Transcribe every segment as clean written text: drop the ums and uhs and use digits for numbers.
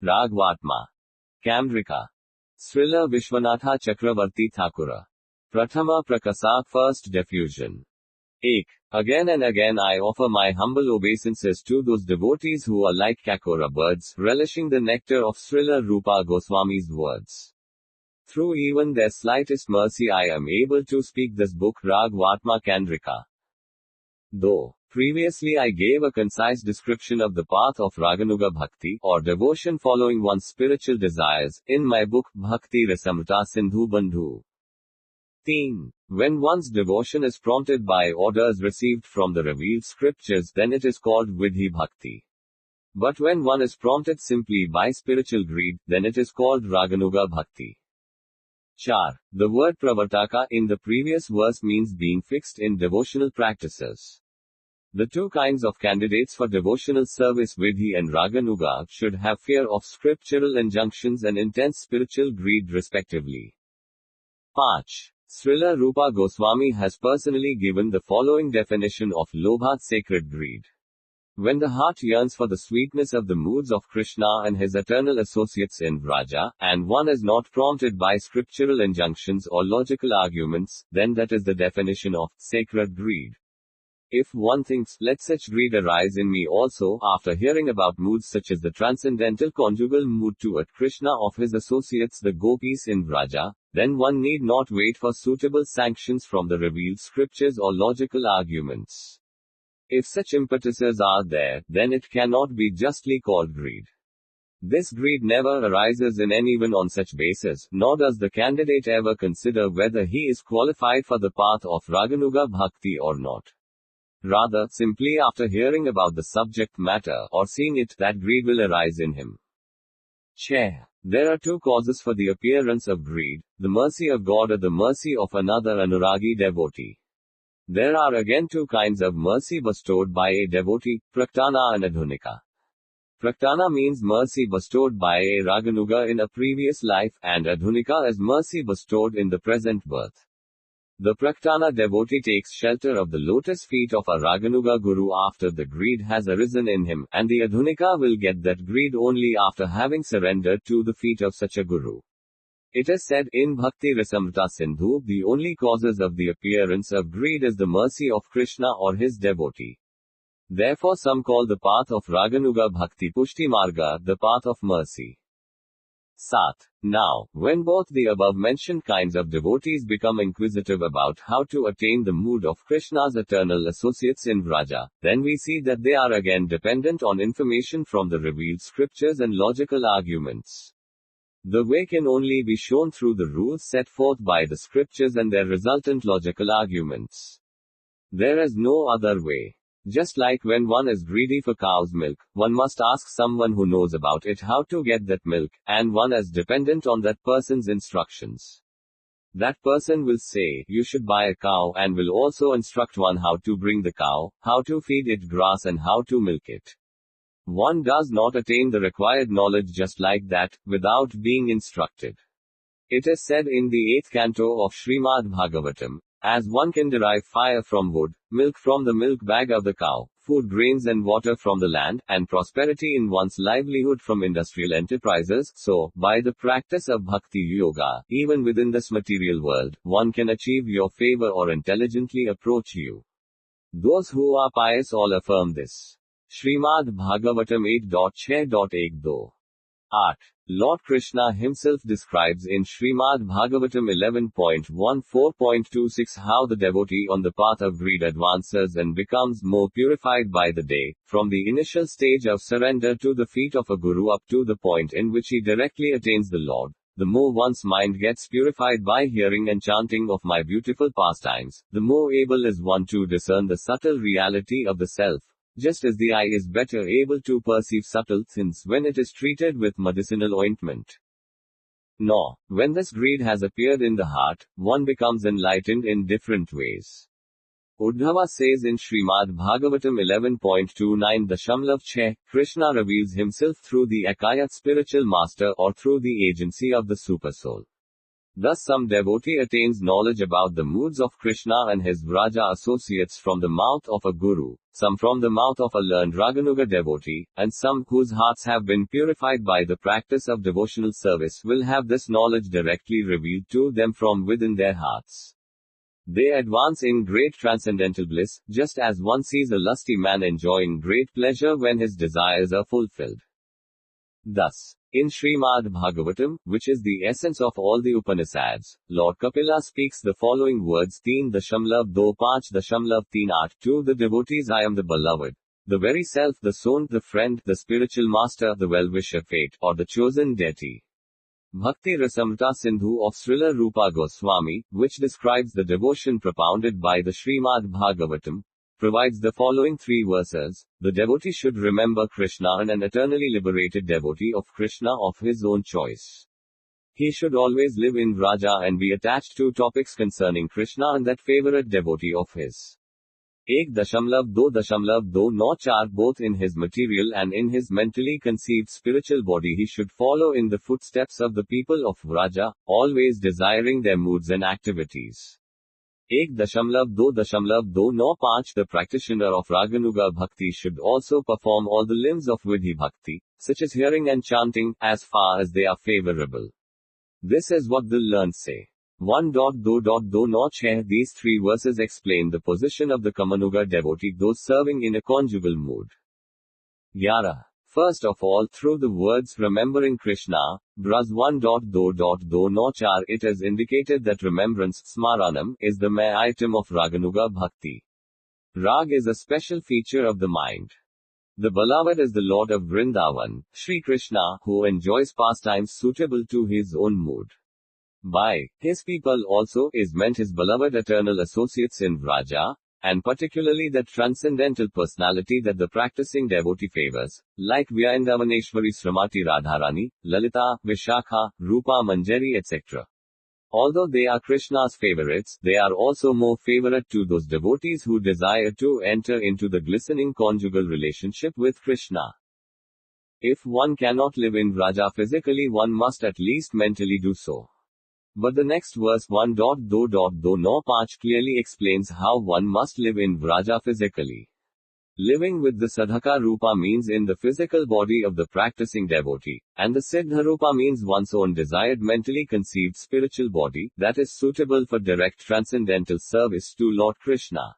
Raag Vartma. Chandrika. Srila Vishwanatha Chakravarti Thakur. Prathama Prakasa First Diffusion. 1. Again and again I offer my humble obeisances to those devotees who are like kakora birds, relishing the nectar of Srila Rupa Goswami's words. Through even their slightest mercy I am able to speak this book Raag Vartma Chandrika. Though previously I gave a concise description of the path of Raganuga Bhakti, or devotion following one's spiritual desires, in my book Bhakti Rasamrita Sindhu Bandhu. 13. When one's devotion is prompted by orders received from the revealed scriptures, then it is called Vidhi Bhakti. But when one is prompted simply by spiritual greed, then it is called Raganuga Bhakti. 4. The word pravartaka in the previous verse means being fixed in devotional practices. The two kinds of candidates for devotional service, Vidhi and Raganuga, should have fear of scriptural injunctions and intense spiritual greed respectively. 5. Srila Rupa Goswami has personally given the following definition of lobha, sacred greed. When the heart yearns for the sweetness of the moods of Krishna and his eternal associates in Vraja, and one is not prompted by scriptural injunctions or logical arguments, then that is the definition of sacred greed. If one thinks, let such greed arise in me also, after hearing about moods such as the transcendental conjugal mood toward Krishna of his associates the gopis in Vraja, then one need not wait for suitable sanctions from the revealed scriptures or logical arguments. If such impetuses are there, then it cannot be justly called greed. This greed never arises in anyone on such basis, nor does the candidate ever consider whether he is qualified for the path of Raganuga Bhakti or not. Rather, simply after hearing about the subject matter, or seeing it, that greed will arise in him. There are two causes for the appearance of greed, the mercy of God or the mercy of another anuragi devotee. There are again two kinds of mercy bestowed by a devotee, praktana and adhunika. Praktana means mercy bestowed by a Raganuga in a previous life, and adhunika is mercy bestowed in the present birth. The praktana devotee takes shelter of the lotus feet of a Raganuga guru after the greed has arisen in him, and the adhunika will get that greed only after having surrendered to the feet of such a guru. It is said in Bhakti Rasamrita Sindhu, the only causes of the appearance of greed is the mercy of Krishna or his devotee. Therefore some call the path of Raganuga Bhakti Pushti Marga, the path of mercy. 7. Now, when both the above-mentioned kinds of devotees become inquisitive about how to attain the mood of Krishna's eternal associates in Vraja, then we see that they are again dependent on information from the revealed scriptures and logical arguments. The way can only be shown through the rules set forth by the scriptures and their resultant logical arguments. There is no other way. Just like when one is greedy for cow's milk, one must ask someone who knows about it how to get that milk, and one is dependent on that person's instructions. That person will say, you should buy a cow, and will also instruct one how to bring the cow, how to feed it grass and how to milk it. One does not attain the required knowledge just like that, without being instructed. It is said in the 8th canto of Srimad Bhagavatam, as one can derive fire from wood, milk from the milk bag of the cow, food grains and water from the land, and prosperity in one's livelihood from industrial enterprises, so, by the practice of bhakti yoga, even within this material world, one can achieve your favor or intelligently approach you. Those who are pious all affirm this. Srimad Bhagavatam 8.6.12. 8. Lord Krishna himself describes in Srimad Bhagavatam 11.14.26 how the devotee on the path of greed advances and becomes more purified by the day, from the initial stage of surrender to the feet of a guru up to the point in which he directly attains the Lord. The more one's mind gets purified by hearing and chanting of my beautiful pastimes, the more able is one to discern the subtle reality of the self. Just as the eye is better able to perceive subtle things when it is treated with medicinal ointment. Nor, when this greed has appeared in the heart, one becomes enlightened in different ways. Uddhava says in Srimad Bhagavatam 11.29 Dashamlav Che, Krishna reveals himself through the Akayat spiritual master or through the agency of the Supersoul. Thus some devotee attains knowledge about the moods of Krishna and his Vraja associates from the mouth of a guru, some from the mouth of a learned Raganuga devotee, and some whose hearts have been purified by the practice of devotional service will have this knowledge directly revealed to them from within their hearts. They advance in great transcendental bliss, just as one sees a lusty man enjoying great pleasure when his desires are fulfilled. Thus, in Srimad Bhagavatam, which is the essence of all the Upanishads, Lord Kapila speaks the following words: 3.2.5.3 to the devotees: I am the beloved, the very self, the son, the friend, the spiritual master, the well-wisher, fate, or the chosen deity. Bhakti Rasamrita Sindhu of Srila Rupa Goswami, which describes the devotion propounded by the Srimad Bhagavatam, provides the following 3 verses. The devotee should remember Krishna and an eternally liberated devotee of Krishna of his own choice. He should always live in Vraja and be attached to topics concerning Krishna and that favorite devotee of his. 1.2.2.4 both in his material and in his mentally conceived spiritual body he should follow in the footsteps of the people of Vraja, always desiring their moods and activities. 1.2.2.9 The practitioner of Raganuga Bhakti should also perform all the limbs of Vidhi Bhakti, such as hearing and chanting, as far as they are favorable. This is what the learned say. 1.2.2.6 These 3 verses explain the position of the Kamanuga devotee, those serving in a conjugal mood. 11. First of all, through the words remembering Krishna, Braz 1.2.2.4 it is indicated that remembrance, Smaranam, is the main item of Raganuga Bhakti. Rag is a special feature of the mind. The beloved is the Lord of Vrindavan, Sri Krishna, who enjoys pastimes suitable to his own mood. By his people also is meant his beloved eternal associates in Vraja, and particularly that transcendental personality that the practicing devotee favors, like Vyaindavaneshwari Srimati Radharani, Lalita, Vishakha, Rupa Manjari etc. Although they are Krishna's favorites, they are also more favorite to those devotees who desire to enter into the glistening conjugal relationship with Krishna. If one cannot live in Vraja physically, one must at least mentally do so. But the next verse 1.2.2.5 clearly explains how one must live in Vraja physically. Living with the Sadhaka Rupa means in the physical body of the practicing devotee, and the Siddha Rupa means one's own desired mentally conceived spiritual body, that is suitable for direct transcendental service to Lord Krishna.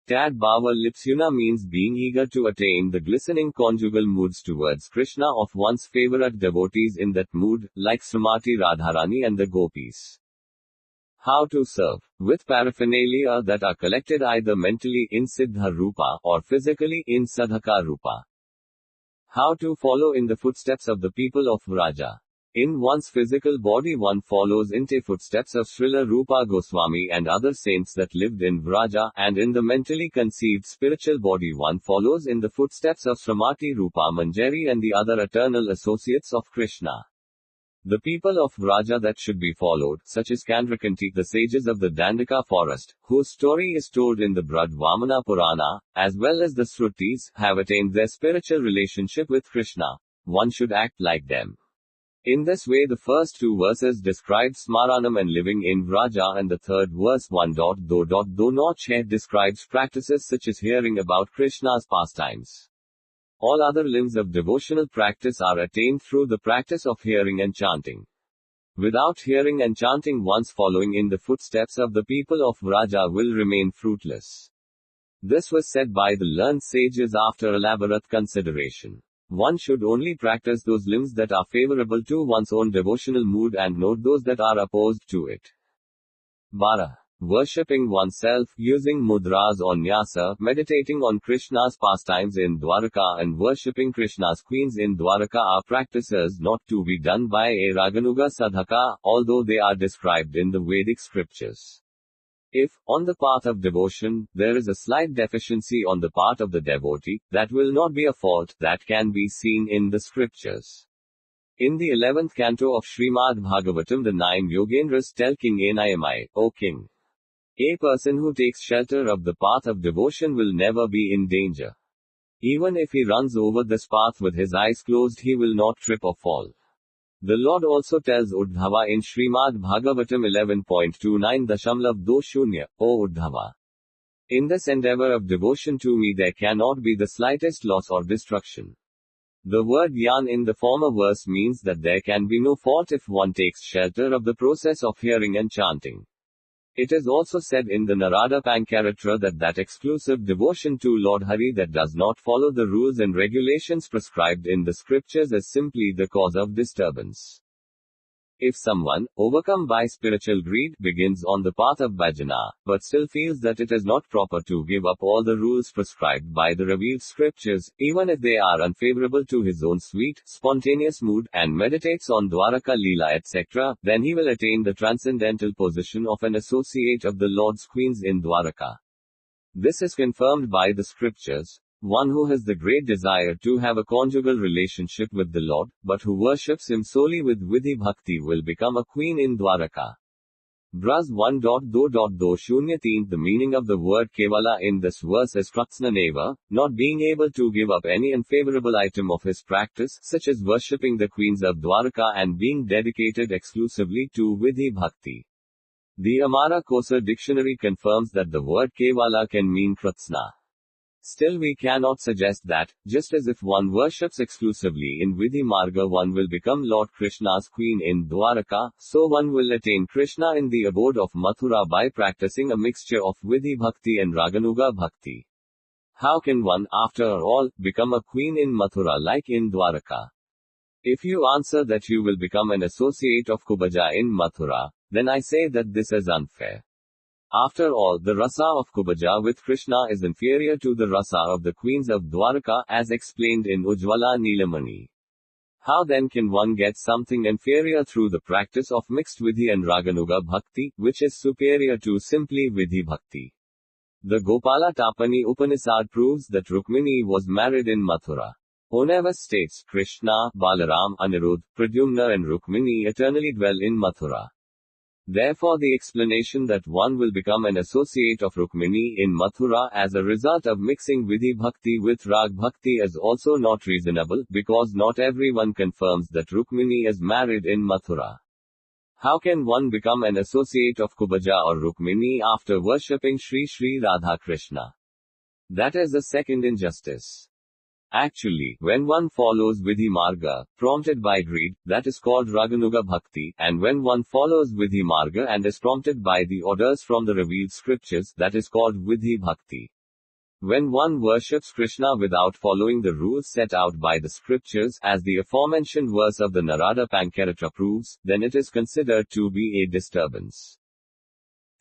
Tad Bhava Lipsuna means being eager to attain the glistening conjugal moods towards Krishna of one's favorite devotees in that mood, like Srimati Radharani and the Gopis. How to serve. With paraphernalia that are collected either mentally in Siddha Rupa or physically in Sadhaka Rupa. How to follow in the footsteps of the people of Vraja. In one's physical body one follows in the footsteps of Srila Rupa Goswami and other saints that lived in Vraja, and in the mentally conceived spiritual body one follows in the footsteps of Srimati Rupa Manjari and the other eternal associates of Krishna. The people of Vraja that should be followed, such as Chandrika, the sages of the Dandaka forest, whose story is told in the Braj Vamana Purana, as well as the Srutis, have attained their spiritual relationship with Krishna. One should act like them. In this way the first 2 verses describe Smaranam and living in Vraja, and the third verse 1.2.2.6 describes practices such as hearing about Krishna's pastimes. All other limbs of devotional practice are attained through the practice of hearing and chanting. Without hearing and chanting, one's following in the footsteps of the people of Vraja will remain fruitless. This was said by the learned sages after elaborate consideration. One should only practice those limbs that are favorable to one's own devotional mood and note those that are opposed to it. 12. Worshipping oneself, using mudras or nyasa, meditating on Krishna's pastimes in Dwaraka and worshipping Krishna's queens in Dwaraka are practices not to be done by a Raganuga Sadhaka, although they are described in the Vedic scriptures. If, on the path of devotion, there is a slight deficiency on the part of the devotee, that will not be a fault, that can be seen in the scriptures. In the 11th canto of Srimad Bhagavatam the 9 Yogendras tell King Anayamai, O king, a person who takes shelter of the path of devotion will never be in danger. Even if he runs over this path with his eyes closed he will not trip or fall. The Lord also tells Uddhava in Srimad Bhagavatam 11.29.20, O Uddhava. In this endeavor of devotion to me there cannot be the slightest loss or destruction. The word yan in the former verse means that there can be no fault if one takes shelter of the process of hearing and chanting. It is also said in the Narada Pancaratra that exclusive devotion to Lord Hari that does not follow the rules and regulations prescribed in the scriptures is simply the cause of disturbance. If someone, overcome by spiritual greed, begins on the path of bhajana, but still feels that it is not proper to give up all the rules prescribed by the revealed scriptures, even if they are unfavorable to his own sweet, spontaneous mood, and meditates on Dwaraka Leela etc., then he will attain the transcendental position of an associate of the Lord's queens in Dwaraka. This is confirmed by the scriptures. One who has the great desire to have a conjugal relationship with the Lord, but who worships him solely with Vidhi Bhakti will become a queen in Dwaraka. Braz 1.2.203. The meaning of the word Kevala in this verse is Kratsnaneva, not being able to give up any unfavorable item of his practice, such as worshipping the queens of Dwaraka and being dedicated exclusively to Vidhi Bhakti. The Amara Kosa dictionary confirms that the word Kevala can mean Kratsna. Still we cannot suggest that, just as if one worships exclusively in Vidhi Marga one will become Lord Krishna's queen in Dwaraka, so one will attain Krishna in the abode of Mathura by practicing a mixture of Vidhi Bhakti and Raganuga Bhakti. How can one, after all, become a queen in Mathura like in Dwaraka? If you answer that you will become an associate of Kubaja in Mathura, then I say that this is unfair. After all, the rasa of Kubaja with Krishna is inferior to the rasa of the queens of Dwaraka, as explained in Ujjwala Neelamani. How then can one get something inferior through the practice of mixed Vidhi and Raganuga Bhakti, which is superior to simply Vidhi Bhakti? The Gopala Tapani Upanishad proves that Rukmini was married in Mathura. Oneva states, Krishna, Balaram, Anirudh, Pradyumna and Rukmini eternally dwell in Mathura. Therefore the explanation that one will become an associate of Rukmini in Mathura as a result of mixing Vidhi Bhakti with Rag Bhakti is also not reasonable, because not everyone confirms that Rukmini is married in Mathura. How can one become an associate of Kubaja or Rukmini after worshipping Sri Sri Radha Krishna? That is the second injustice. Actually, when one follows Vidhi Marga, prompted by greed, that is called Raganuga Bhakti, and when one follows Vidhi Marga and is prompted by the orders from the revealed scriptures, that is called Vidhi Bhakti. When one worships Krishna without following the rules set out by the scriptures, as the aforementioned verse of the Narada Pancaratra proves, then it is considered to be a disturbance.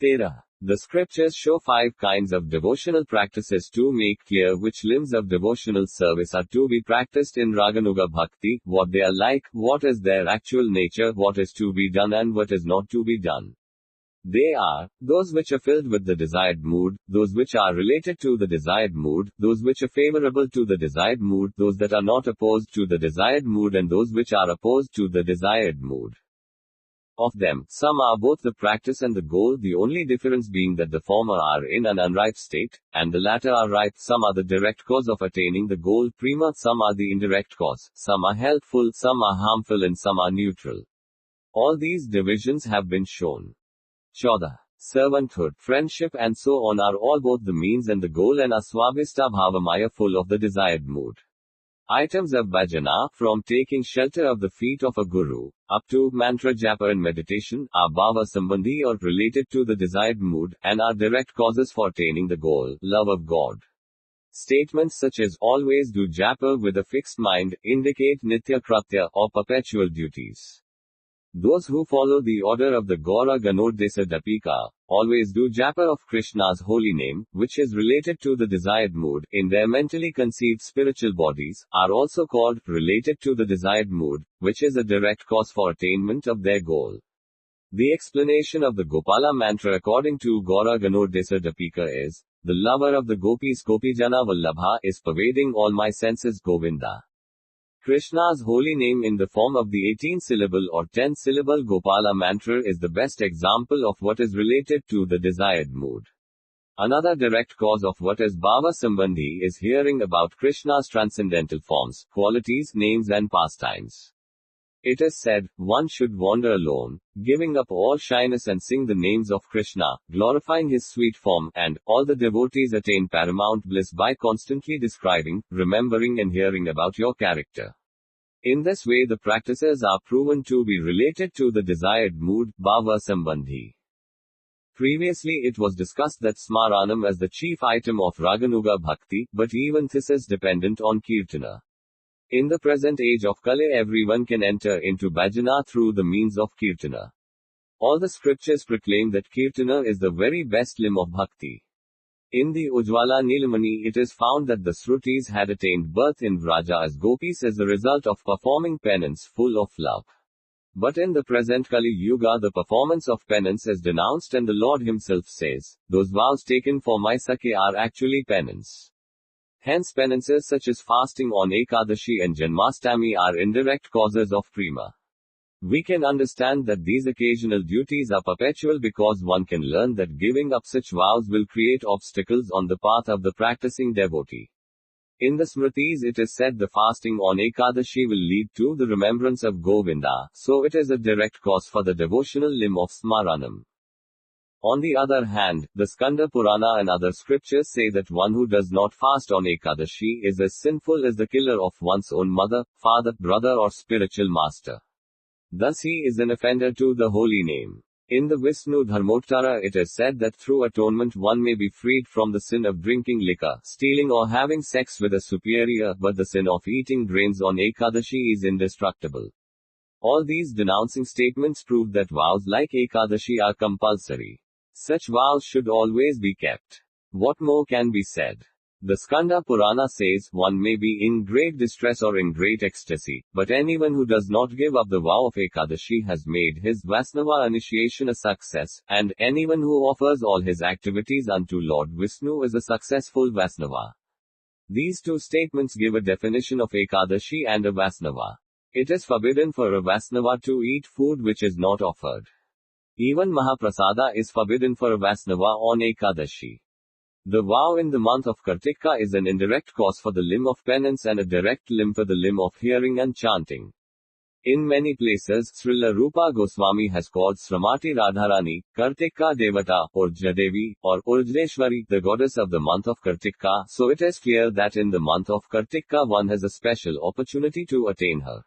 Tera. The scriptures show 5 kinds of devotional practices to make clear which limbs of devotional service are to be practiced in Raganuga Bhakti, what they are like, what is their actual nature, what is to be done and what is not to be done. They are, those which are filled with the desired mood, those which are related to the desired mood, those which are favorable to the desired mood, those that are not opposed to the desired mood and those which are opposed to the desired mood. Of them, some are both the practice and the goal, the only difference being that the former are in an unripe state, and the latter are ripe. Some are the direct cause of attaining the goal prima, some are the indirect cause, some are helpful, some are harmful and some are neutral. All these divisions have been shown. Choda. Servanthood, friendship and so on are all both the means and the goal and are swabhista bhavamaya, full of the desired mood. Items of bhajana, from taking shelter of the feet of a guru, up to mantra japa and meditation, are bhava sambandhi or related to the desired mood, and are direct causes for attaining the goal, love of God. Statements such as always do japa with a fixed mind, indicate nitya kratya, or perpetual duties. Those who follow the order of the Gaura Ganodesa Dapika, always do japa of Krishna's holy name, which is related to the desired mood, in their mentally conceived spiritual bodies, are also called, related to the desired mood, which is a direct cause for attainment of their goal. The explanation of the Gopala mantra according to Gaura Ganodesa Dapika is, the lover of the gopis Gopijana Vallabha is pervading all my senses Govinda. Krishna's holy name in the form of the 18-syllable or 10-syllable Gopala mantra is the best example of what is related to the desired mood. Another direct cause of what is Bhava Sambandhi is hearing about Krishna's transcendental forms, qualities, names and pastimes. It is said, one should wander alone, giving up all shyness and sing the names of Krishna, glorifying his sweet form, and all the devotees attain paramount bliss by constantly describing, remembering and hearing about your character. In this way the practices are proven to be related to the desired mood, bhava sambandhi. Previously it was discussed that smaranam is the chief item of Raganuga Bhakti, but even this is dependent on Kirtana. In the present age of Kali everyone can enter into bhajana through the means of Kirtana. All the scriptures proclaim that Kirtana is the very best limb of Bhakti. In the Ujjwala Nilamani it is found that the Srutis had attained birth in Vraja as gopis as a result of performing penance full of love. But in the present Kali Yuga the performance of penance is denounced and the Lord himself says, those vows taken for my Sakhe are actually penance. Hence penances such as fasting on Ekadashi and Janmashtami are indirect causes of prema. We can understand that these occasional duties are perpetual because one can learn that giving up such vows will create obstacles on the path of the practicing devotee. In the Smritis it is said the fasting on Ekadashi will lead to the remembrance of Govinda, so it is a direct cause for the devotional limb of Smaranam. On the other hand, the Skanda Purana and other scriptures say that one who does not fast on Ekadashi is as sinful as the killer of one's own mother, father, brother or spiritual master. Thus he is an offender to the holy name. In the Vishnu Dharmottara it is said that through atonement one may be freed from the sin of drinking liquor, stealing or having sex with a superior, but the sin of eating grains on Ekadashi is indestructible. All these denouncing statements prove that vows like Ekadashi are compulsory. Such vows should always be kept. What more can be said? The Skanda Purana says, one may be in great distress or in great ecstasy, but anyone who does not give up the vow of Ekadashi has made his Vaisnava initiation a success, and anyone who offers all his activities unto Lord Vishnu is a successful Vaisnava. These two statements give a definition of Ekadashi and a Vaisnava. It is forbidden for a Vaisnava to eat food which is not offered. Even Mahaprasada is forbidden for a Vaisnava on Ekadashi. The vow in the month of Kartika is an indirect cause for the limb of penance and a direct limb for the limb of hearing and chanting. In many places, Srila Rupa Goswami has called Sramati Radharani, Kartika Devata, or Jadevi, or Urjneshwari, the goddess of the month of Kartika, so it is clear that in the month of Kartika one has a special opportunity to attain her.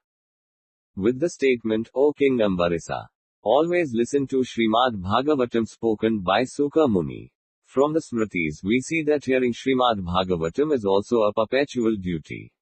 With the statement, O King Ambarisa, always listen to Srimad Bhagavatam spoken by Sukha Muni. From the Smritis we see that hearing Srimad Bhagavatam is also a perpetual duty.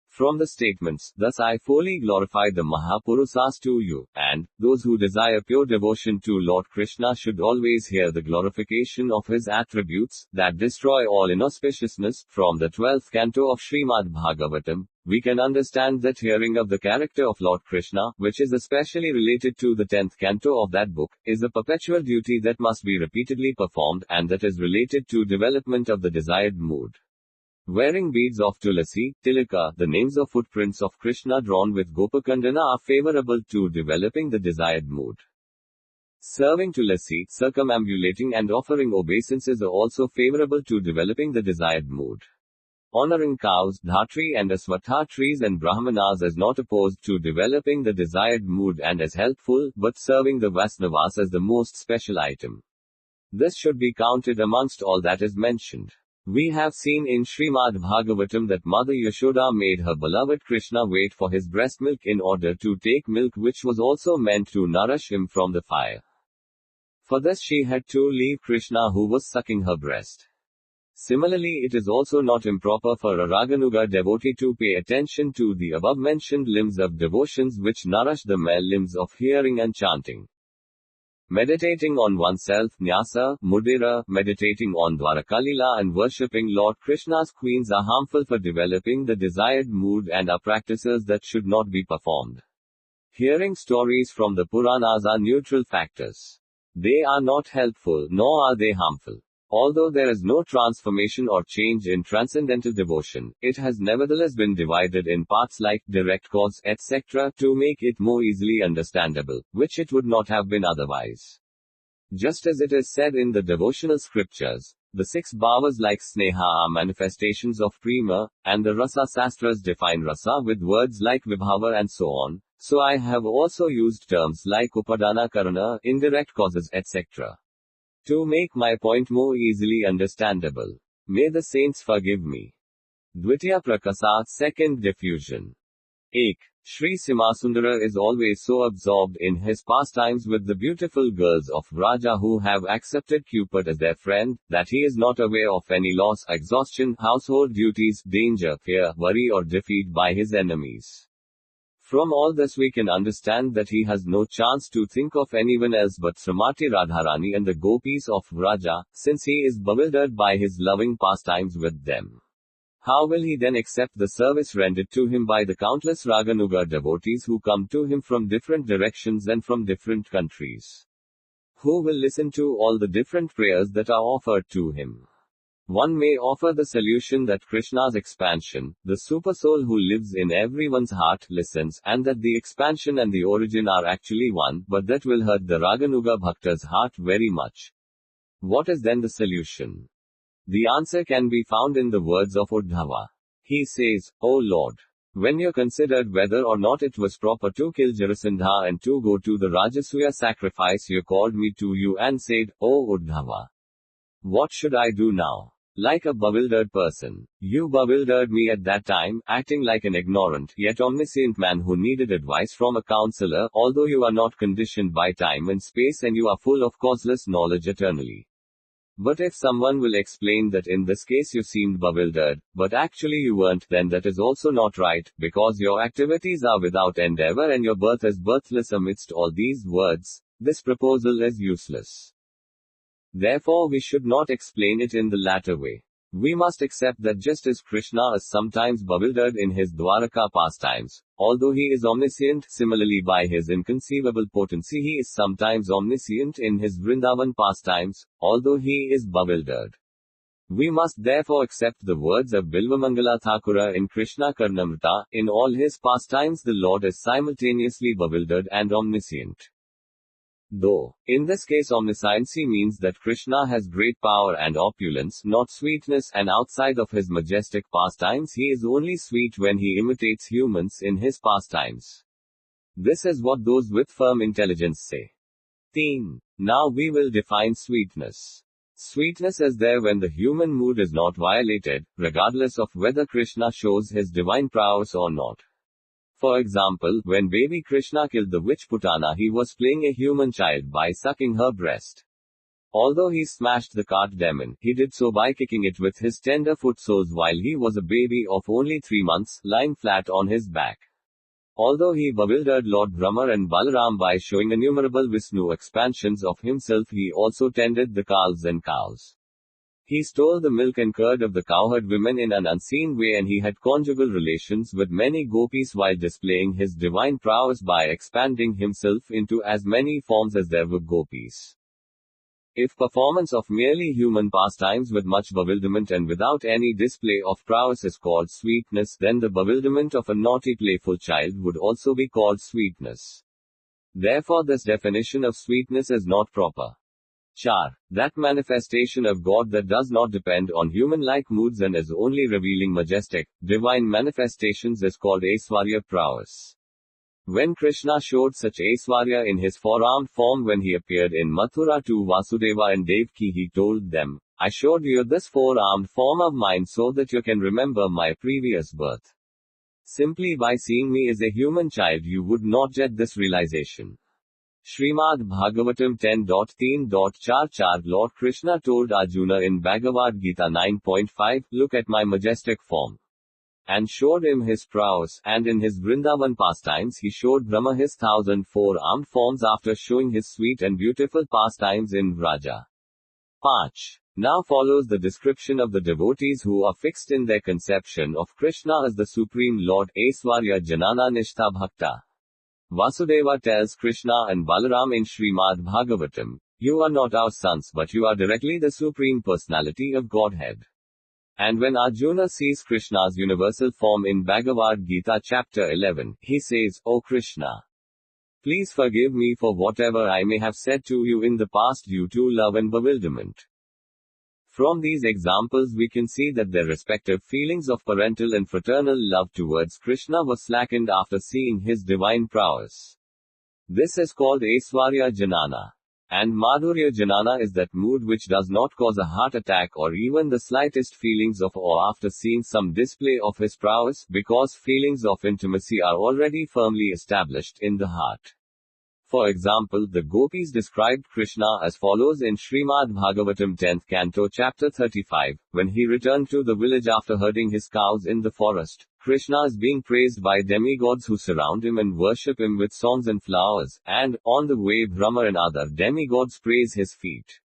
From the statements, thus I fully glorify the Mahapurusas to you, and those who desire pure devotion to Lord Krishna should always hear the glorification of his attributes, that destroy all inauspiciousness. From the 12th canto of Srimad Bhagavatam, we can understand that hearing of the character of Lord Krishna, which is especially related to the 10th canto of that book, is a perpetual duty that must be repeatedly performed, and that is related to development of the desired mood. Wearing beads of tulasi, tilaka, the names of footprints of Krishna drawn with Gopakandana are favorable to developing the desired mood. Serving tulasi, circumambulating and offering obeisances are also favorable to developing the desired mood. Honoring cows, dhatri and aswatha trees and brahmanas is not opposed to developing the desired mood and is helpful, but serving the Vaisnavas is the most special item. This should be counted amongst all that is mentioned. We have seen in Srimad Bhagavatam that Mother Yashoda made her beloved Krishna wait for his breast milk in order to take milk which was also meant to nourish him from the fire. For this she had to leave Krishna who was sucking her breast. Similarly, it is also not improper for a Raganuga devotee to pay attention to the above-mentioned limbs of devotions which nourish the male limbs of hearing and chanting. Meditating on oneself, Nyasa, Mudira, meditating on Dwarakalila and worshipping Lord Krishna's queens are harmful for developing the desired mood and are practices that should not be performed. Hearing stories from the Puranas are neutral factors. They are not helpful, nor are they harmful. Although there is no transformation or change in transcendental devotion, it has nevertheless been divided in parts like direct cause, etc., to make it more easily understandable, which it would not have been otherwise. Just as it is said in the devotional scriptures, the 6 bhavas like sneha are manifestations of prema, and the rasa sastras define rasa with words like vibhava and so on. So I have also used terms like upadana karana, indirect causes, etc. to make my point more easily understandable. May the saints forgive me. Dvitiya Prakasat, second diffusion. 1. Sri Simasundara is always so absorbed in his pastimes with the beautiful girls of Raja who have accepted Cupid as their friend, that he is not aware of any loss, exhaustion, household duties, danger, fear, worry or defeat by his enemies. From all this we can understand that he has no chance to think of anyone else but Srimati Radharani and the gopis of Raja, since he is bewildered by his loving pastimes with them. How will he then accept the service rendered to him by the countless Raganuga devotees who come to him from different directions and from different countries? Who will listen to all the different prayers that are offered to him? One may offer the solution that Krishna's expansion, the supersoul who lives in everyone's heart, listens, and that the expansion and the origin are actually one, but that will hurt the Raganuga Bhakta's heart very much. What is then the solution? The answer can be found in the words of Uddhava. He says, O Lord, when you considered whether or not it was proper to kill Jarasandha and to go to the Rajasuya sacrifice, you called me to you and said, O Uddhava, what should I do now? Like a bewildered person, you bewildered me at that time, acting like an ignorant, yet omniscient man who needed advice from a counselor, although you are not conditioned by time and space and you are full of causeless knowledge eternally. But if someone will explain that in this case you seemed bewildered, but actually you weren't, then that is also not right, because your activities are without endeavor and your birth is birthless amidst all these words. This proposal is useless. Therefore we should not explain it in the latter way. We must accept that just as Krishna is sometimes bewildered in his Dwaraka pastimes, although he is omniscient, similarly by his inconceivable potency he is sometimes omniscient in his Vrindavan pastimes, although he is bewildered. We must therefore accept the words of Bilvamangala Thakura in Krishna Karnamrita, in all his pastimes the Lord is simultaneously bewildered and omniscient. Though, in this case omnisciency means that Krishna has great power and opulence, not sweetness, and outside of his majestic pastimes he is only sweet when he imitates humans in his pastimes. This is what those with firm intelligence say. 13. Now we will define sweetness. Sweetness is there when the human mood is not violated, regardless of whether Krishna shows his divine prowess or not. For example, when baby Krishna killed the witch Putana, he was playing a human child by sucking her breast. Although he smashed the cart demon, he did so by kicking it with his tender foot soles while he was a baby of only 3 months, lying flat on his back. Although he bewildered Lord Brahma and Balaram by showing innumerable Vishnu expansions of himself, he also tended the calves and cows. He stole the milk and curd of the cowherd women in an unseen way, and he had conjugal relations with many gopis while displaying his divine prowess by expanding himself into as many forms as there were gopis. If performance of merely human pastimes with much bewilderment and without any display of prowess is called sweetness, then the bewilderment of a naughty playful child would also be called sweetness. Therefore this definition of sweetness is not proper. 4. That manifestation of God that does not depend on human-like moods and is only revealing majestic, divine manifestations is called Aiswarya prowess. When Krishna showed such Aiswarya in his four-armed form when he appeared in Mathura to Vasudeva and Devaki, he told them, I showed you this four-armed form of mine so that you can remember my previous birth. Simply by seeing me as a human child you would not get this realization. Srimad Bhagavatam 10.3.4 Lord Krishna told Arjuna in Bhagavad Gita 9.5, look at my majestic form. And showed him his prowess, and in his Vrindavan pastimes he showed Brahma his 1,004 forms after showing his sweet and beautiful pastimes in Vraja. 5. Now follows the description of the devotees who are fixed in their conception of Krishna as the Supreme Lord, Aiswarya Janana Nishtha Bhakta. Vasudeva tells Krishna and Balaram in Srimad Bhagavatam, you are not our sons but you are directly the Supreme Personality of Godhead. And when Arjuna sees Krishna's universal form in Bhagavad Gita chapter 11, he says, O Krishna, please forgive me for whatever I may have said to you in the past due to love and bewilderment. From these examples we can see that their respective feelings of parental and fraternal love towards Krishna were slackened after seeing his divine prowess. This is called Aiswarya Janana. And Madhurya Janana is that mood which does not cause a heart attack or even the slightest feelings of awe after seeing some display of his prowess, because feelings of intimacy are already firmly established in the heart. For example, the gopis described Krishna as follows in Srimad Bhagavatam 10th Canto Chapter 35, when he returned to the village after herding his cows in the forest. Krishna is being praised by demigods who surround him and worship him with songs and flowers, and, on the way Brahma and other demigods praise his feet.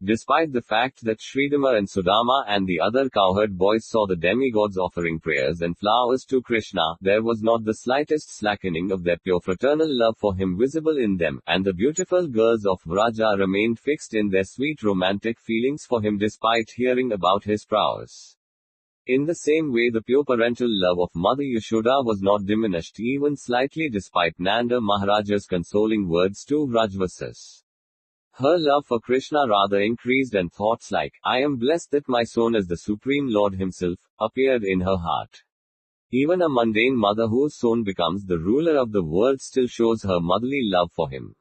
Despite the fact that Sridhama and Sudama and the other cowherd boys saw the demigods offering prayers and flowers to Krishna, there was not the slightest slackening of their pure fraternal love for him visible in them, and the beautiful girls of Vraja remained fixed in their sweet romantic feelings for him despite hearing about his prowess. In the same way, the pure parental love of Mother Yashoda was not diminished even slightly despite Nanda Maharaja's consoling words to Vrajvasis. Her love for Krishna rather increased, and thoughts like, "I am blessed that my son is the Supreme Lord himself," appeared in her heart. Even a mundane mother whose son becomes the ruler of the world still shows her motherly love for him.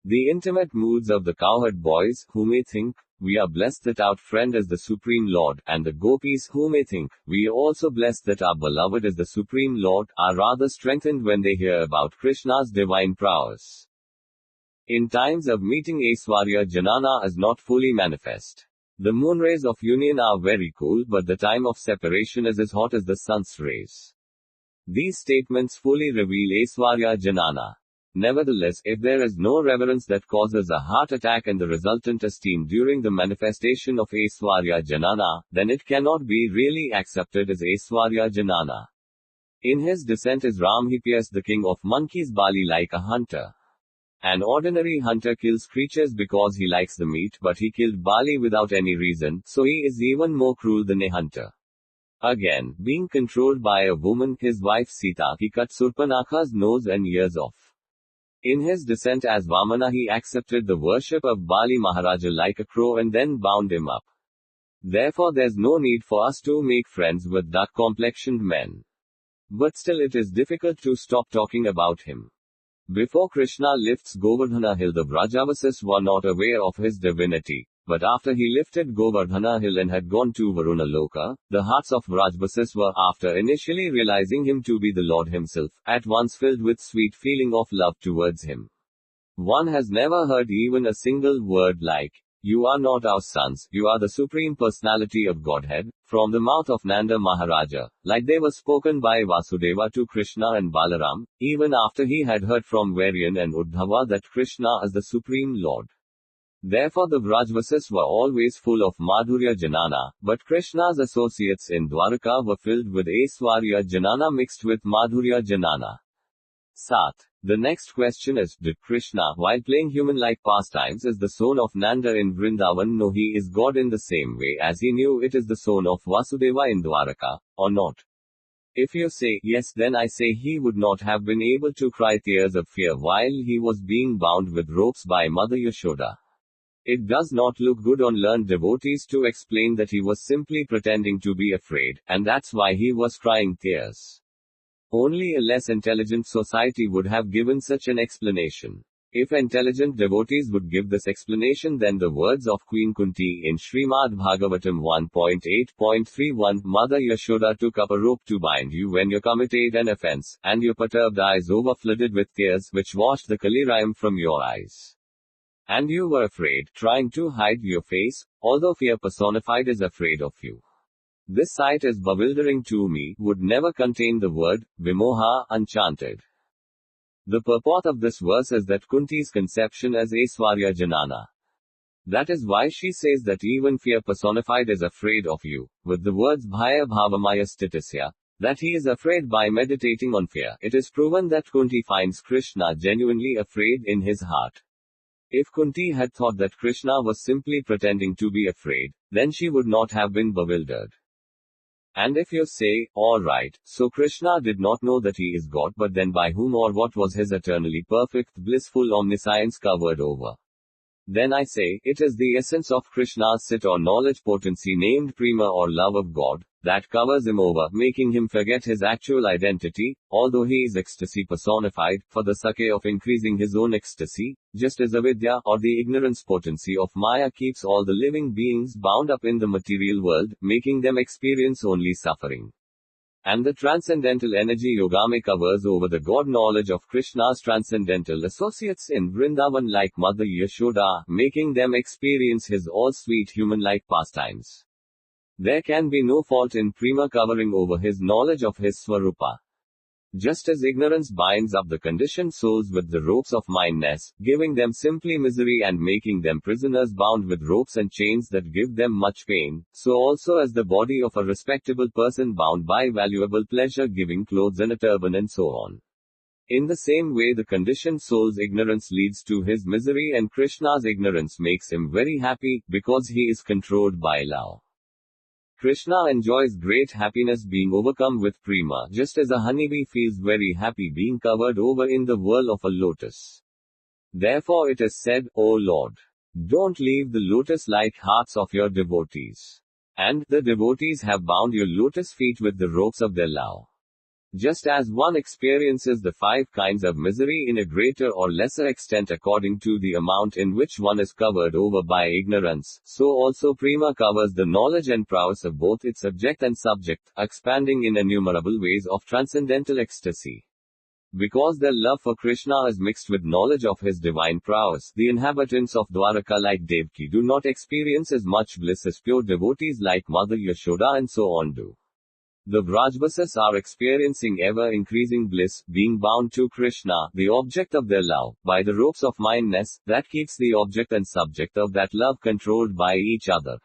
The intimate moods of the cowherd boys, who may think, "We are blessed that our friend is the Supreme Lord," and the gopis, who may think, "We are also blessed that our beloved is the Supreme Lord," are rather strengthened when they hear about Krishna's divine prowess. In times of meeting, Aiswarya Janana is not fully manifest. The moon rays of union are very cool, but the time of separation is as hot as the sun's rays. These statements fully reveal Aiswarya Janana. Nevertheless, if there is no reverence that causes a heart attack and the resultant esteem during the manifestation of Aiswarya Janana, then it cannot be really accepted as Aiswarya Janana. In his descent is Ram. He pierced the king of monkeys Bali like a hunter. An ordinary hunter kills creatures because he likes the meat, but he killed Bali without any reason, so he is even more cruel than a hunter. Again, being controlled by a woman, his wife Sita, he cut Surpanakha's nose and ears off. In his descent as Vamana, he accepted the worship of Bali Maharaja like a crow and then bound him up. Therefore, there's no need for us to make friends with dark-complexioned men. But still, it is difficult to stop talking about him. Before Krishna lifts Govardhana hill, the Vrajavasis were not aware of his divinity. But after he lifted Govardhana hill and had gone to Varuna Loka, the hearts of Vrajavasis were, after initially realizing him to be the Lord himself, at once filled with sweet feeling of love towards him. One has never heard even a single word like, "You are not our sons, you are the Supreme Personality of Godhead," from the mouth of Nanda Maharaja, like they were spoken by Vasudeva to Krishna and Balaram, even after he had heard from Varian and Uddhava that Krishna is the Supreme Lord. Therefore the Vrajvasis were always full of Madhurya Janana, but Krishna's associates in Dwaraka were filled with Aiswarya Janana mixed with Madhurya Janana. Sat. The next question is, did Krishna, while playing human-like pastimes as the son of Nanda in Vrindavan, know he is God in the same way as he knew it is the son of Vasudeva in Dwaraka, or not? If you say yes, then I say he would not have been able to cry tears of fear while he was being bound with ropes by Mother Yashoda. It does not look good on learned devotees to explain that he was simply pretending to be afraid, and that's why he was crying tears. Only a less intelligent society would have given such an explanation. If intelligent devotees would give this explanation, then the words of Queen Kunti in Srimad Bhagavatam 1.8.31, "Mother Yashoda took up a rope to bind you when you committed an offense, and your perturbed eyes overflooded with tears which washed the Kalirayam from your eyes. And you were afraid, trying to hide your face, although fear personified is afraid of you. This sight is bewildering to me," would never contain the word, Vimoha, enchanted. The purport of this verse is that Kunti's conception as Aiswarya Janana. That is why she says that even fear personified is afraid of you, with the words Bhaya Bhavamaya Stitisya, that he is afraid by meditating on fear. It is proven that Kunti finds Krishna genuinely afraid in his heart. If Kunti had thought that Krishna was simply pretending to be afraid, then she would not have been bewildered. And if you say, alright, so Krishna did not know that he is God, but then by whom or what was his eternally perfect, blissful omniscience covered over? Then I say, it is the essence of Krishna's sit or knowledge potency named prema or love of God, that covers him over, making him forget his actual identity, although he is ecstasy personified, for the sake of increasing his own ecstasy, just as avidya, or the ignorance potency of Maya keeps all the living beings bound up in the material world, making them experience only suffering. And the transcendental energy Yogame covers over the God knowledge of Krishna's transcendental associates in Vrindavan like Mother Yashoda, making them experience his all-sweet human-like pastimes. There can be no fault in prema covering over his knowledge of his Swarupa. Just as ignorance binds up the conditioned souls with the ropes of mindness, giving them simply misery and making them prisoners bound with ropes and chains that give them much pain, so also as the body of a respectable person bound by valuable pleasure-giving clothes and a turban and so on. In the same way the conditioned soul's ignorance leads to his misery and Krishna's ignorance makes him very happy, because he is controlled by love. Krishna enjoys great happiness being overcome with prema, just as a honeybee feels very happy being covered over in the whirl of a lotus. Therefore it is said, O Lord, don't leave the lotus-like hearts of your devotees. And the devotees have bound your lotus feet with the ropes of their love. Just as one experiences the 5 kinds of misery in a greater or lesser extent according to the amount in which one is covered over by ignorance, so also prema covers the knowledge and prowess of both its object and subject, expanding in innumerable ways of transcendental ecstasy. Because their love for Krishna is mixed with knowledge of his divine prowess, the inhabitants of Dwaraka like Devaki do not experience as much bliss as pure devotees like Mother Yashoda and so on do. The Vrajvasis are experiencing ever-increasing bliss, being bound to Krishna, the object of their love, by the ropes of mindness, that keeps the object and subject of that love controlled by each other.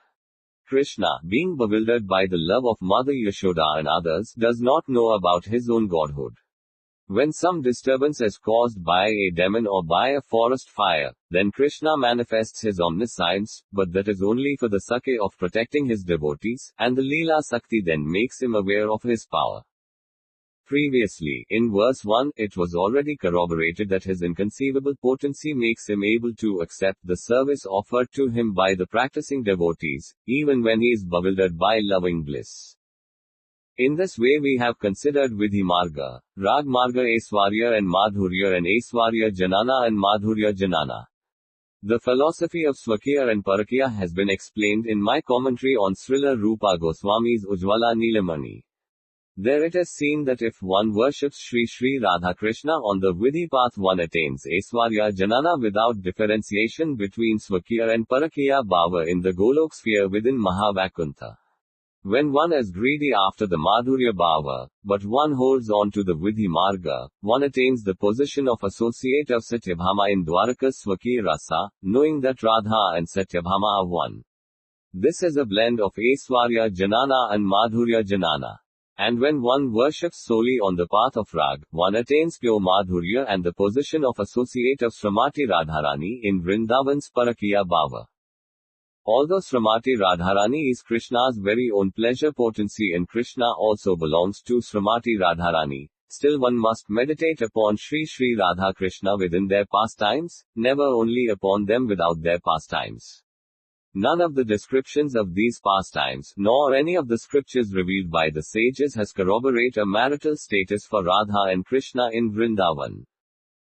Krishna, being bewildered by the love of Mother Yashoda and others, does not know about his own godhood. When some disturbance is caused by a demon or by a forest fire, then Krishna manifests his omniscience, but that is only for the sake of protecting his devotees, and the Leela Sakti then makes him aware of his power. Previously, in verse 1, it was already corroborated that his inconceivable potency makes him able to accept the service offered to him by the practicing devotees, even when he is bewildered by loving bliss. In this way we have considered Vidhi Marga, Rag Marga Aiswarya and Madhurya and Aiswarya Janana and Madhurya Janana. The philosophy of Swakiya and Parakiya has been explained in my commentary on Srila Rupa Goswami's Ujjvala Nilamani. There it is seen that if one worships Sri Sri Radha Krishna on the Vidhi path one attains Aiswarya Janana without differentiation between Swakiya and Parakiya Bhava in the Golok sphere within Mahavakuntha. When one is greedy after the Madhurya Bhava, but one holds on to the Vidhi Marga, one attains the position of associate of Satyabhama in Dwaraka's Swaki Rasa, knowing that Radha and Satyabhama are one. This is a blend of Aiswarya Janana and Madhurya Janana. And when one worships solely on the path of Rag, one attains pure Madhurya and the position of associate of Srimati Radharani in Vrindavan's Parakiya Bhava. Although Srimati Radharani is Krishna's very own pleasure potency and Krishna also belongs to Srimati Radharani, still one must meditate upon Sri Sri Radha Krishna within their pastimes, never only upon them without their pastimes. None of the descriptions of these pastimes, nor any of the scriptures revealed by the sages has corroborate a marital status for Radha and Krishna in Vrindavan.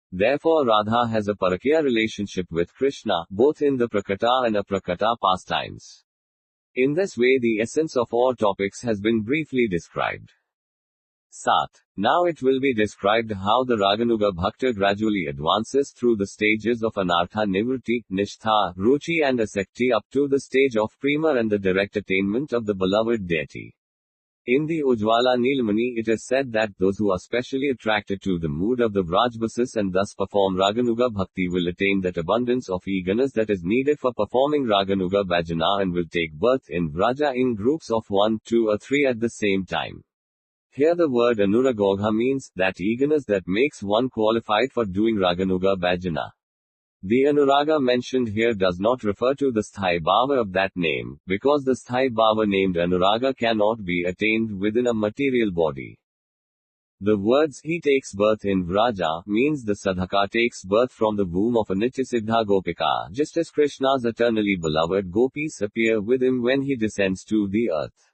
Therefore Radha has a Parakiya relationship with Krishna, both in the Prakata and Aprakata pastimes. In this way the essence of all topics has been briefly described. Sat. Now it will be described how the Raganuga Bhakta gradually advances through the stages of Anartha Nivritti, Nishtha, Ruchi and Asakti up to the stage of Prema and the direct attainment of the beloved deity. In the Ujjvala Nilamani it is said that those who are specially attracted to the mood of the Vrajvasis and thus perform Raganuga Bhakti will attain that abundance of eagerness that is needed for performing Raganuga Bhajana and will take birth in Vraja in groups of 1, 2 or 3 at the same time. Here the word Anuragogha means that eagerness that makes one qualified for doing Raganuga Bhajana. The Anuraga mentioned here does not refer to the Sthai Bhava of that name, because the Sthai Bhava named Anuraga cannot be attained within a material body. The words "he takes birth in Vraja" means the sadhaka takes birth from the womb of a Nityasiddha Gopika, just as Krishna's eternally beloved gopis appear with him when he descends to the earth.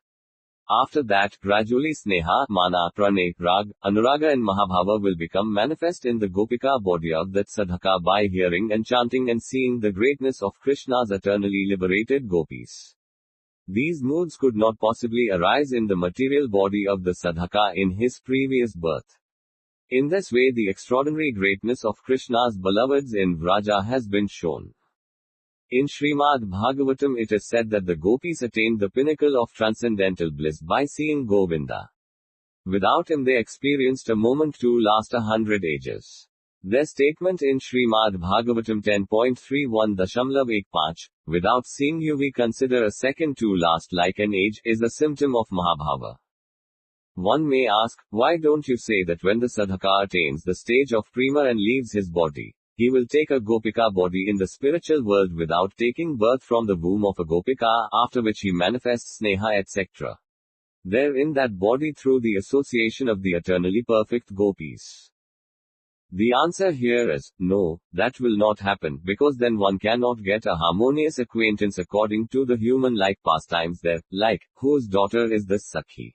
After that, gradually Sneha, Mana, Pranay, Rag, Anuraga and Mahabhava will become manifest in the Gopika body of that sadhaka by hearing and chanting and seeing the greatness of Krishna's eternally liberated gopis. These moods could not possibly arise in the material body of the sadhaka in his previous birth. In this way, the extraordinary greatness of Krishna's beloveds in Vraja has been shown. In Srimad Bhagavatam, it is said that the gopis attained the pinnacle of transcendental bliss by seeing Govinda. Without him, they experienced a moment to last 100 ages. Their statement in Srimad Bhagavatam 10.31.15, without seeing you we consider a second to last like an age, is a symptom of Mahabhava. One may ask, why don't you say that when the sadhaka attains the stage of prema and leaves his body, he will take a gopika body in the spiritual world without taking birth from the womb of a gopika, after which he manifests sneha etc. there in that body through the association of the eternally perfect gopis? The answer here is, no, that will not happen, because then one cannot get a harmonious acquaintance according to the human-like pastimes there, like, whose daughter is this Sakhi?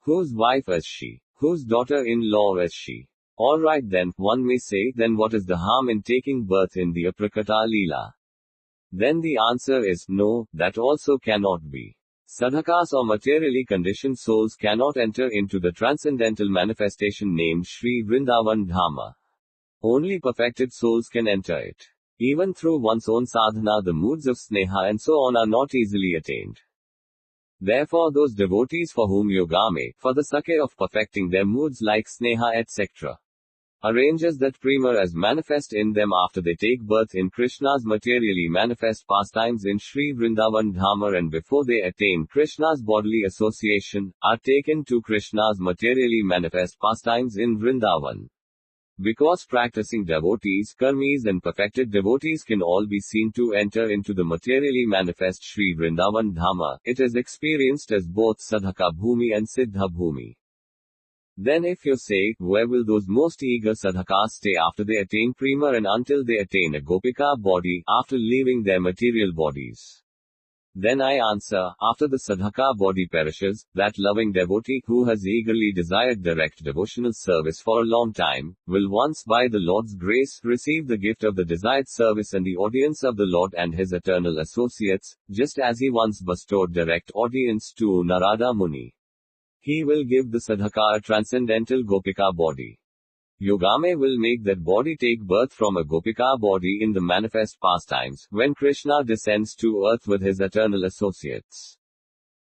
Whose wife is she? Whose daughter-in-law is she? Alright then, one may say, then what is the harm in taking birth in the Aprakata Leela? Then the answer is, no, that also cannot be. Sadhakas or materially conditioned souls cannot enter into the transcendental manifestation named Sri Vrindavan Dhamma. Only perfected souls can enter it. Even through one's own sadhana, the moods of sneha and so on are not easily attained. Therefore, those devotees for whom Yogame, for the sake of perfecting their moods like sneha etc., arranges that prema as manifest in them after they take birth in Krishna's materially manifest pastimes in Sri Vrindavan Dhamma and before they attain Krishna's bodily association, are taken to Krishna's materially manifest pastimes in Vrindavan. Because practicing devotees, karmis and perfected devotees can all be seen to enter into the materially manifest Sri Vrindavan Dhamma, it is experienced as both Sadhaka Bhumi and Siddha Bhumi. Then if you say, where will those most eager sadhakas stay after they attain prema and until they attain a gopika body, after leaving their material bodies? Then I answer, after the sadhaka body perishes, that loving devotee who has eagerly desired direct devotional service for a long time, will once by the Lord's grace receive the gift of the desired service and the audience of the Lord and his eternal associates, just as he once bestowed direct audience to Narada Muni. He will give the sadhaka a transcendental gopika body. Yogame will make that body take birth from a gopika body in the manifest pastimes, when Krishna descends to earth with his eternal associates.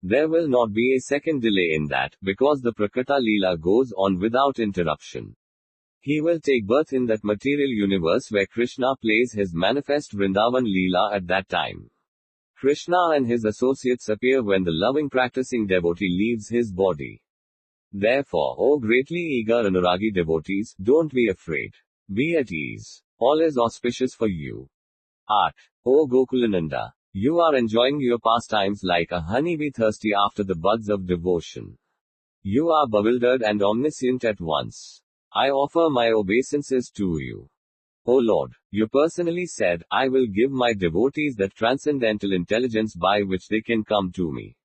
There will not be a second delay in that, because the Prakata Leela goes on without interruption. He will take birth in that material universe where Krishna plays his manifest Vrindavan Leela at that time. Krishna and his associates appear when the loving practicing devotee leaves his body. Therefore, O greatly eager Anuragi devotees, don't be afraid. Be at ease. All is auspicious for you. Art. O Gokulananda, you are enjoying your pastimes like a honeybee thirsty after the buds of devotion. You are bewildered and omniscient at once. I offer my obeisances to you. O Lord, you personally said, I will give my devotees that transcendental intelligence by which they can come to me.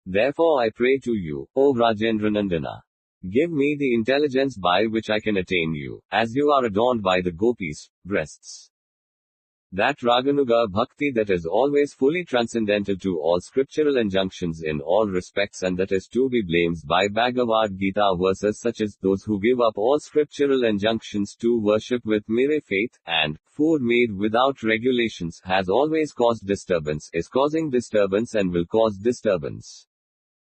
Therefore I pray to you, O Rajendranandana. Give me the intelligence by which I can attain you, as you are adorned by the gopis' breasts. That Raganuga Bhakti that is always fully transcendental to all scriptural injunctions in all respects and that is to be blamed by Bhagavad Gita verses such as those who give up all scriptural injunctions to worship with mere faith, and food made without regulations has always caused disturbance, is causing disturbance and will cause disturbance.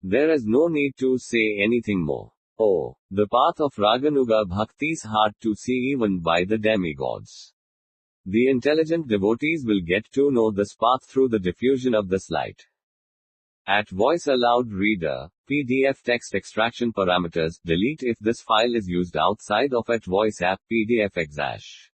There is no need to say anything more. Oh, the path of Raganuga Bhakti is hard to see even by the demigods. The intelligent devotees will get to know this path through the diffusion of this light. At Voice Aloud Reader, PDF text extraction parameters, delete if this file is used outside of at Voice app PDF exash.